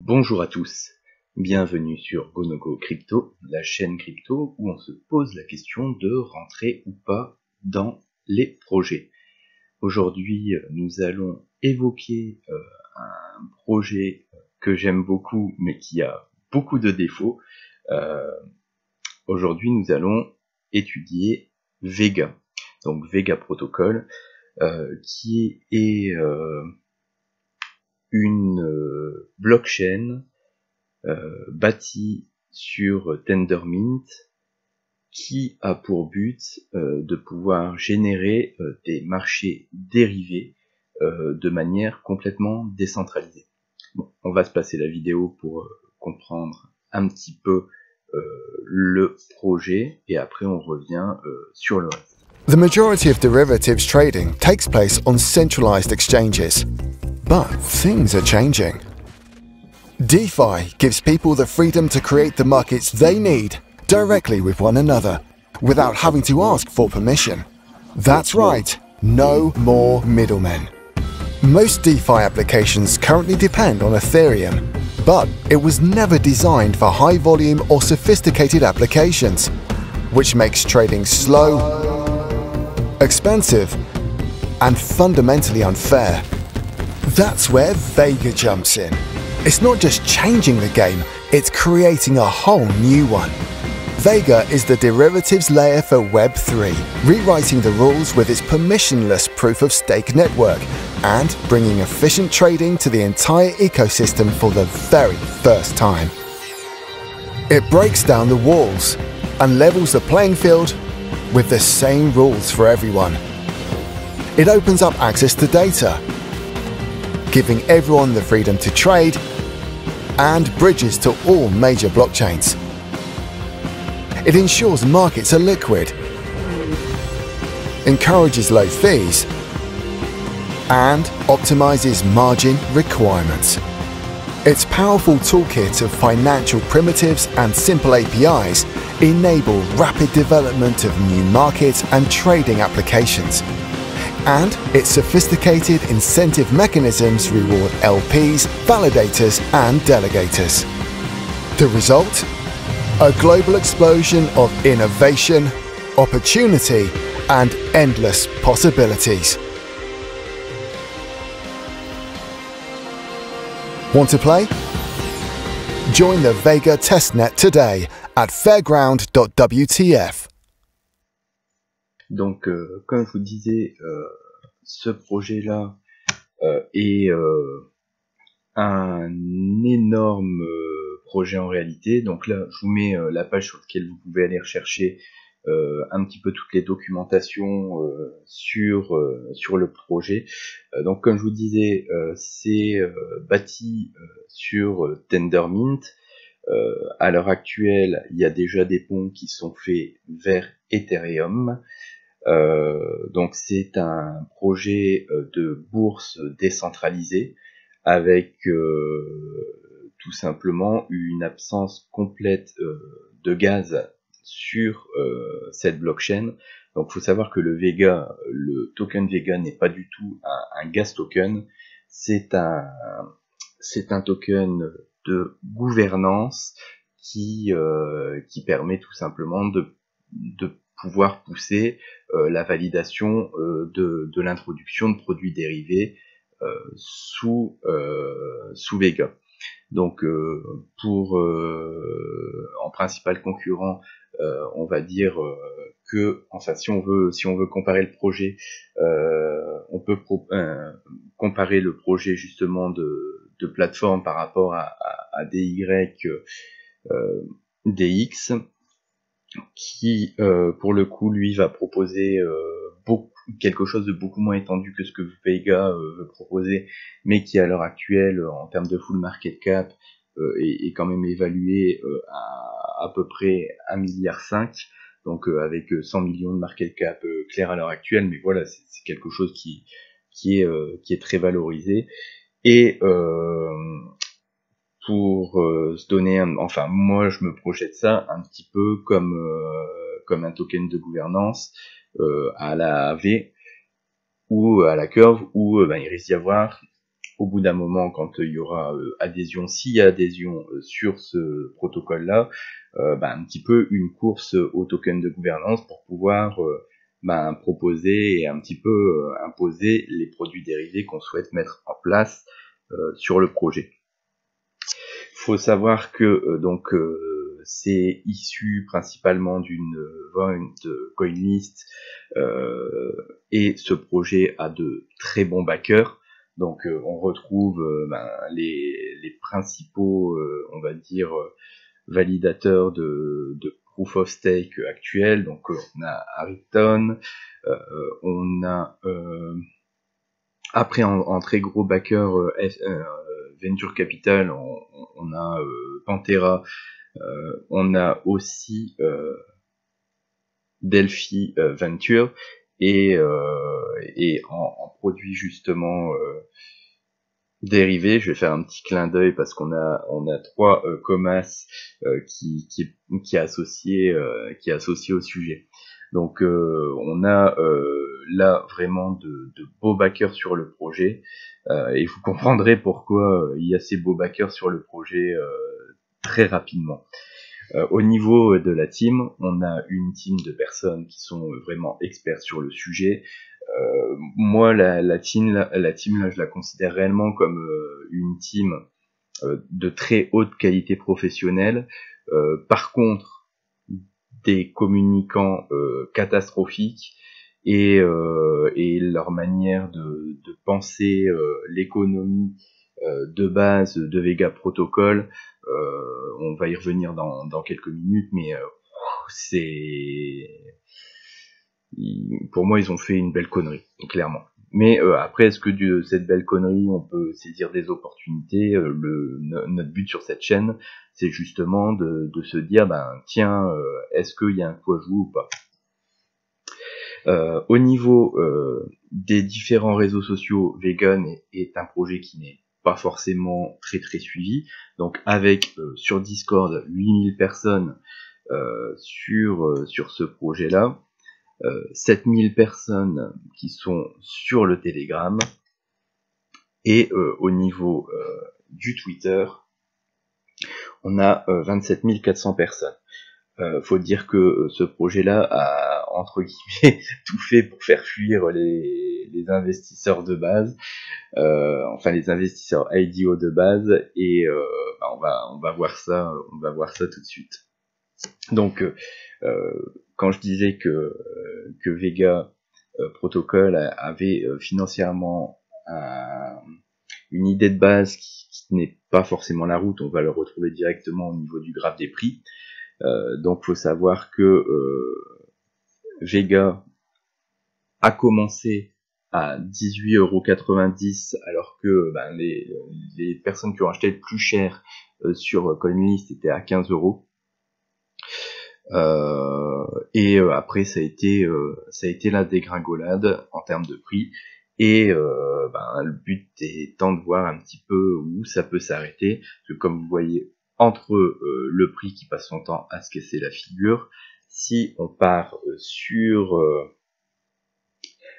Bonjour à tous, bienvenue sur Bonogo Crypto, la chaîne crypto où on se pose la question de rentrer ou pas dans les projets. Aujourd'hui, nous allons évoquer un projet que j'aime beaucoup mais qui a beaucoup de défauts. Aujourd'hui, nous allons étudier Vega, donc Vega Protocol, qui est une blockchain bâtie sur Tendermint qui a pour but de pouvoir générer des marchés dérivés de manière complètement décentralisée. Bon, on va se passer la vidéo pour comprendre un petit peu le projet et après on revient sur le reste. The majority of derivatives trading takes place on centralized exchanges. But things are changing. DeFi gives people the freedom to create the markets they need directly with one another, without having to ask for permission. That's right, no more middlemen. Most DeFi applications currently depend on Ethereum, but it was never designed for high volume or sophisticated applications, which makes trading slow, expensive, and fundamentally unfair. That's where Vega jumps in. It's not just changing the game, it's creating a whole new one. Vega is the derivatives layer for Web3, rewriting the rules with its permissionless proof-of-stake network and bringing efficient trading to the entire ecosystem for the very first time. It breaks down the walls and levels the playing field with the same rules for everyone. It opens up access to data, giving everyone the freedom to trade, and bridges to all major blockchains. It ensures markets are liquid, encourages low fees, and optimizes margin requirements. Its powerful toolkit of financial primitives and simple APIs enable rapid development of new markets and trading applications. And its sophisticated incentive mechanisms reward LPs, validators, and delegators. The result? A global explosion of innovation, opportunity, and endless possibilities. Want to play? Join the Vega testnet today at fairground.wtf. Donc, comme je vous disais, ce projet-là est un énorme projet en réalité. Donc là, je vous mets la page sur laquelle vous pouvez aller rechercher un petit peu toutes les documentations sur le projet. Donc, comme je vous disais, c'est bâti sur Tendermint. À l'heure actuelle, il y a déjà des ponts qui sont faits vers Ethereum. Donc c'est un projet de bourse décentralisée avec tout simplement une absence complète de gaz sur cette blockchain. Donc il faut savoir que le token Vega n'est pas du tout un gas token, c'est un token de gouvernance qui permet tout simplement de pouvoir pousser la validation de l'introduction de produits dérivés sous Vega. Donc en principal concurrent, on va dire que, enfin si on veut comparer le projet, on peut comparer le projet justement de plateforme par rapport à DX, qui pour le coup lui va proposer quelque chose de beaucoup moins étendu que ce que Vega veut proposer, mais qui à l'heure actuelle en termes de full market cap est quand même évalué à peu près 1,5 milliard, donc avec 100 millions de market cap clair à l'heure actuelle, mais voilà, c'est quelque chose qui est très valorisé. Et pour se donner enfin moi je me projette ça un petit peu comme un token de gouvernance à la AV ou à la Curve, où il risque d'y avoir au bout d'un moment, quand il y aura adhésion, s'il y a adhésion sur ce protocole-là, un petit peu une course au token de gouvernance pour pouvoir proposer et un petit peu imposer les produits dérivés qu'on souhaite mettre en place sur le projet. Il faut savoir que c'est issu principalement d'une vente CoinList et ce projet a de très bons backers. Donc on retrouve les principaux, on va dire, validateurs de Proof of Stake actuels. Donc on a Ariton, on a après en très gros backer Venture Capital, on a Pantera, on a aussi Delphi Venture et en produit justement dérivé, je vais faire un petit clin d'œil parce qu'on a 3 Comas qui est associé au sujet. Donc on a là vraiment de beaux backers sur le projet et vous comprendrez pourquoi il y a ces beaux backers sur le projet très rapidement. Au niveau de la team, on a une team de personnes qui sont vraiment experts sur le sujet. Moi, la team là, je la considère réellement comme une team de très haute qualité professionnelle. Par contre, des communicants catastrophiques et leur manière de penser l'économie de base de Vega Protocol, on va y revenir dans quelques minutes, mais pour moi ils ont fait une belle connerie, clairement. Mais après, est-ce que de cette belle connerie on peut saisir des opportunités? Notre but sur cette chaîne, c'est justement de se dire, tiens, est-ce qu'il y a un coup à jouer ou pas? Au niveau des différents réseaux sociaux, Vegan est un projet qui n'est pas forcément très suivi. Donc avec sur Discord 8000 personnes sur ce projet-là, 7000 personnes qui sont sur le Telegram, et au niveau du Twitter, on a 27 400 personnes. Faut dire que ce projet-là a, entre guillemets, tout fait pour faire fuir les investisseurs de base, les investisseurs IDO de base, et on va voir ça tout de suite. Donc, quand je disais que Vega Protocol avait financièrement une idée de base qui n'est pas forcément la route, on va le retrouver directement au niveau du graphe des prix. Donc faut savoir que Vega a commencé à 18,90 € alors que les personnes qui ont acheté le plus cher sur CoinList étaient à 15 €. Et après ça a été la dégringolade en termes de prix, et le but étant de voir un petit peu où ça peut s'arrêter, parce que comme vous voyez, entre le prix qui passe son temps à se casser la figure, si on part sur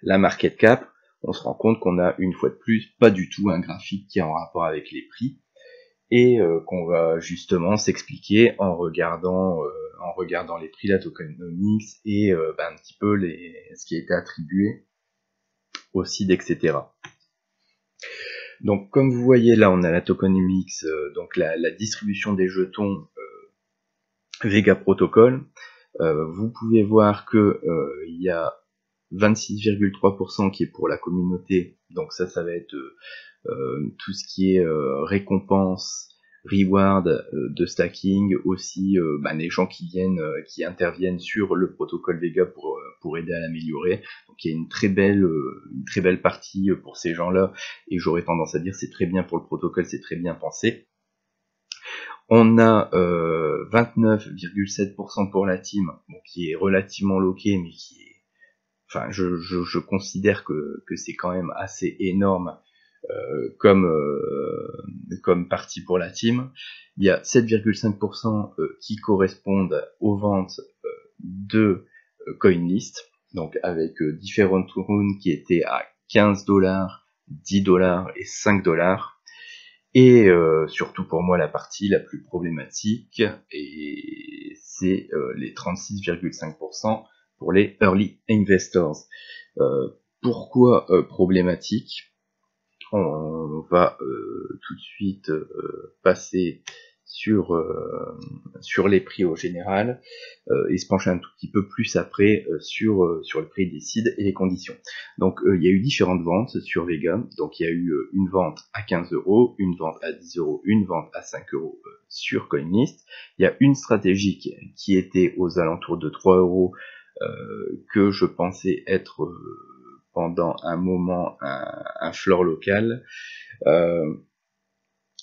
la market cap, on se rend compte qu'on a une fois de plus pas du tout un graphique qui est en rapport avec les prix, et qu'on va justement s'expliquer en regardant les prix, la tokenomics, et un petit peu ce qui a été attribué au seed, etc. Donc comme vous voyez là, on a la tokenomics, donc la distribution des jetons Vega Protocol. Vous pouvez voir que il y a 26,3% qui est pour la communauté, donc ça va être tout ce qui est récompense, reward de stacking, aussi les gens qui interviennent sur le protocole Vega pour aider à l'améliorer. Donc il y a une très belle partie pour ces gens-là, et j'aurais tendance à dire c'est très bien pour le protocole, c'est très bien pensé. On a 29,7% pour la team, qui est relativement loqué, mais qui est, je considère que c'est quand même assez énorme comme partie pour la team. Il y a 7,5% qui correspondent aux ventes de CoinList, donc avec différentes runes qui étaient à 15 $, $10 et $5. Et surtout pour moi la partie la plus problématique, et c'est les 36,5% pour les early investors. Pourquoi problématique? On va tout de suite passer sur les prix au général et se pencher un tout petit peu plus après sur le prix des seeds et les conditions. Donc il y a eu différentes ventes sur Vega. Donc il y a eu une vente à 15 €, une vente à 10 €, une vente à 5 € sur CoinList. Il y a une stratégie qui était aux alentours de 3 € que je pensais être pendant un moment un floor local.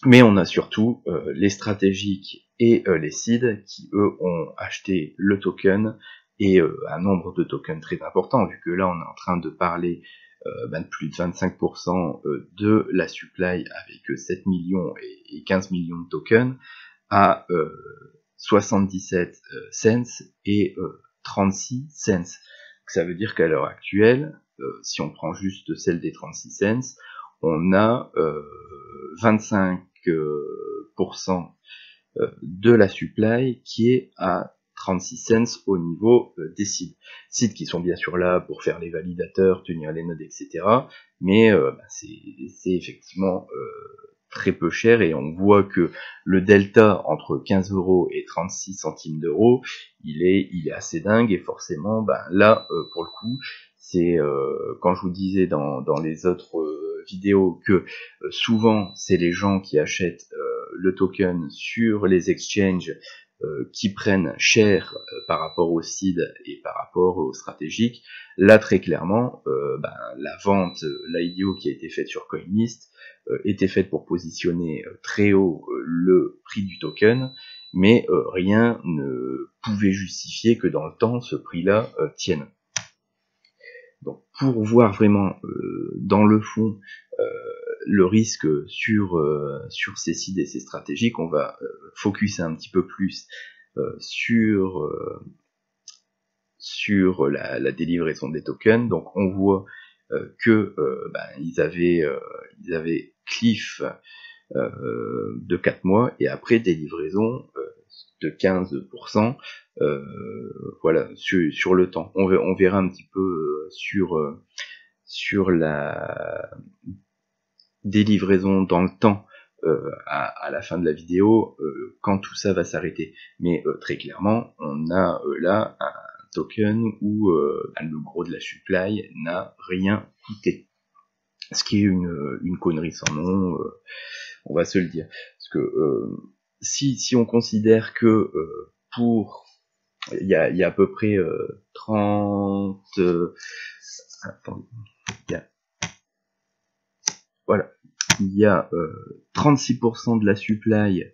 Mais on a surtout les stratégiques et les seeds qui, eux, ont acheté le token et un nombre de tokens très important, vu que là, on est en train de parler de plus de 25% de la supply avec 7 millions et 15 millions de tokens à 77 cents et 36 cents. Donc, ça veut dire qu'à l'heure actuelle, si on prend juste celle des 36 cents, on a 25% de la supply qui est à 36 cents au niveau des seeds. Seeds qui sont bien sûr là pour faire les validateurs, tenir les nodes, etc. Mais c'est effectivement très peu cher, et on voit que le delta entre 15 € et 36 centimes d'euros, il est assez dingue, et forcément, là, pour le coup, c'est quand je vous disais dans les autres vidéos que souvent c'est les gens qui achètent le token sur les exchanges qui prennent cher par rapport au seed et par rapport au stratégique. Là, très clairement, la vente, l'IDO qui a été faite sur CoinList était faite pour positionner très haut le prix du token, mais rien ne pouvait justifier que dans le temps ce prix-là tienne. Donc pour voir vraiment dans le fond le risque sur ces seeds et ces stratégiques, on va focuser un petit peu plus sur la délivraison des tokens. Donc on voit que ils avaient cliff de 4 mois et après des livraisons de 15%, voilà, sur le temps. On verra un petit peu sur la délivraison dans le temps à la fin de la vidéo quand tout ça va s'arrêter. Mais très clairement, on a là un token où le gros de la supply n'a rien coûté. Ce qui est une connerie sans nom, on va se le dire. Parce que si on considère que pour... Il y a à peu près 30... attendez, voilà. Il y a 36% de la supply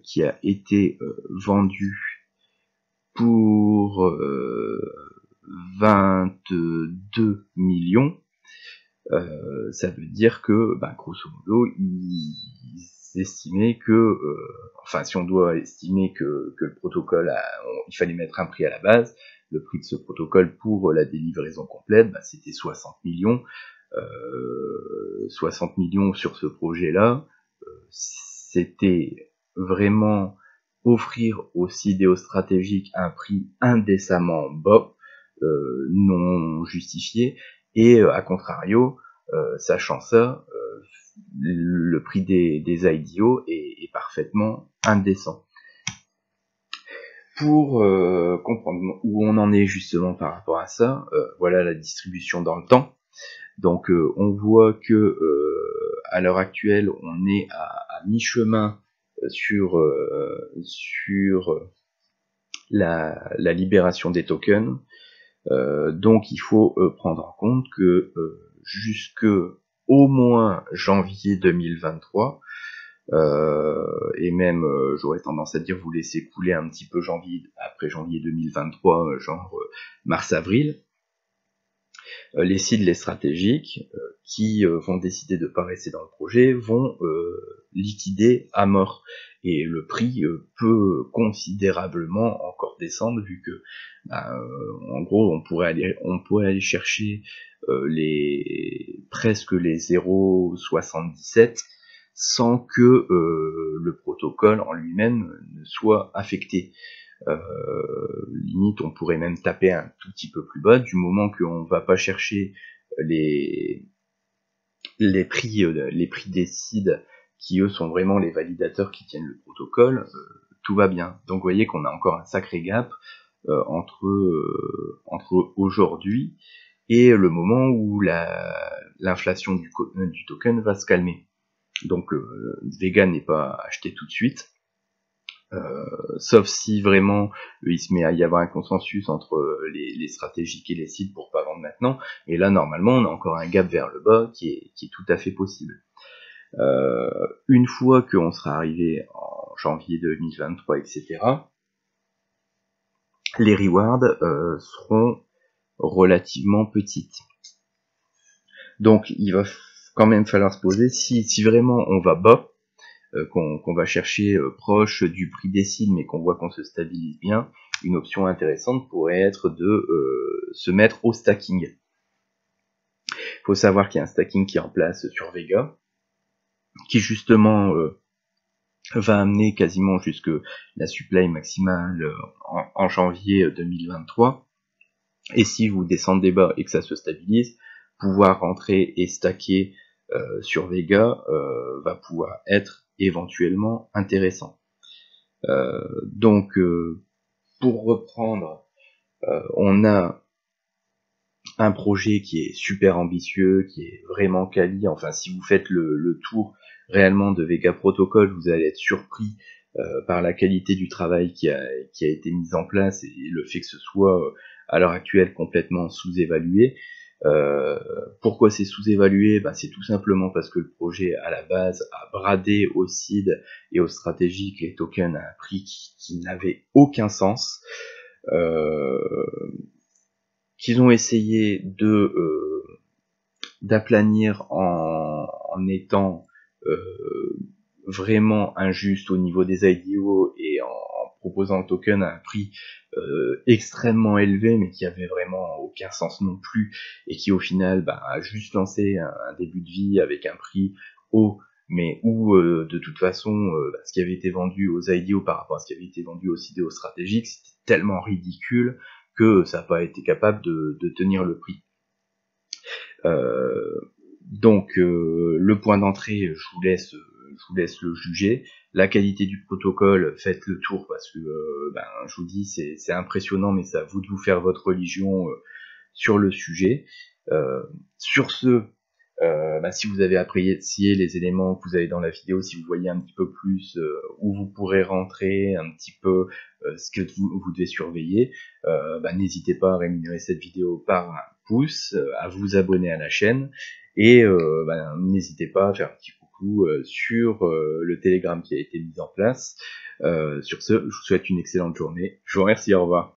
qui a été vendue pour 22 millions. Ça veut dire que, grosso modo, ils estimaient que, si on doit estimer que le protocole, il fallait mettre un prix à la base, le prix de ce protocole pour la délivraison complète, c'était 60 millions. 60 millions sur ce projet-là, c'était vraiment offrir aux idéaux stratégiques un prix indécemment bas, non justifié, et à contrario, sachant ça, le prix des IDO est parfaitement indécent. Pour comprendre où on en est justement par rapport à ça, voilà la distribution dans le temps. Donc on voit que à l'heure actuelle, on est à mi-chemin sur la libération des tokens. Donc il faut prendre en compte que jusque au moins janvier 2023, et même j'aurais tendance à dire vous laissez couler un petit peu après janvier 2023, genre mars-avril, les seeds, les stratégiques qui vont décider de ne pas rester dans le projet vont liquider à mort. et le prix peut considérablement encore descendre, vu que en gros on pourrait aller chercher presque les 0,77 sans que le protocole en lui-même ne soit affecté. Limite on pourrait même taper un tout petit peu plus bas, du moment qu'on ne va pas chercher les prix des seeds qui eux sont vraiment les validateurs qui tiennent le protocole, tout va bien. Donc vous voyez qu'on a encore un sacré gap entre aujourd'hui et le moment où l'inflation du token va se calmer. Donc Vega n'est pas acheté tout de suite, sauf si vraiment il se met à y avoir un consensus entre les stratégiques et les sites pour pas vendre maintenant, et là normalement on a encore un gap vers le bas qui est tout à fait possible. Une fois qu'on sera arrivé en janvier 2023, etc., les rewards seront relativement petites. Donc il va quand même falloir se poser si vraiment on va bas, qu'on va chercher proche du prix des seeds, mais qu'on voit qu'on se stabilise bien, une option intéressante pourrait être de se mettre au stacking. Il faut savoir qu'il y a un stacking qui est en place sur Vega, qui justement va amener quasiment jusque la supply maximale en janvier 2023. Et si vous descendez bas et que ça se stabilise, pouvoir rentrer et stacker sur Vega va pouvoir être éventuellement intéressant. Donc pour reprendre, on a un projet qui est super ambitieux, qui est vraiment quali. Enfin, si vous faites le tour réellement de Vega Protocol, vous allez être surpris par la qualité du travail qui a été mis en place et le fait que ce soit à l'heure actuelle complètement sous-évalué. Pourquoi c'est sous-évalué? C'est tout simplement parce que le projet à la base a bradé au seed et au stratégique les tokens à un prix qui n'avait aucun sens, qu'ils ont essayé d'aplanir en étant vraiment injuste au niveau des IDO et en proposant le token à un prix extrêmement élevé, mais qui avait vraiment aucun sens non plus, et qui au final a juste lancé un début de vie avec un prix haut, mais où de toute façon ce qui avait été vendu aux IDO par rapport à ce qui avait été vendu aux CDO stratégiques, c'était tellement ridicule que ça n'a pas été capable de tenir le prix. Donc le point d'entrée, je vous laisse le juger. La qualité du protocole, faites le tour, parce que je vous dis, c'est impressionnant, mais c'est à vous de vous faire votre religion sur le sujet. Sur ce, si vous avez apprécié les éléments que vous avez dans la vidéo, si vous voyez un petit peu plus où vous pourrez rentrer, un petit peu ce que vous devez surveiller, n'hésitez pas à rémunérer cette vidéo par un pouce, à vous abonner à la chaîne, et n'hésitez pas à faire un petit coucou sur le Telegram qui a été mis en place. Sur ce, je vous souhaite une excellente journée. Je vous remercie, au revoir.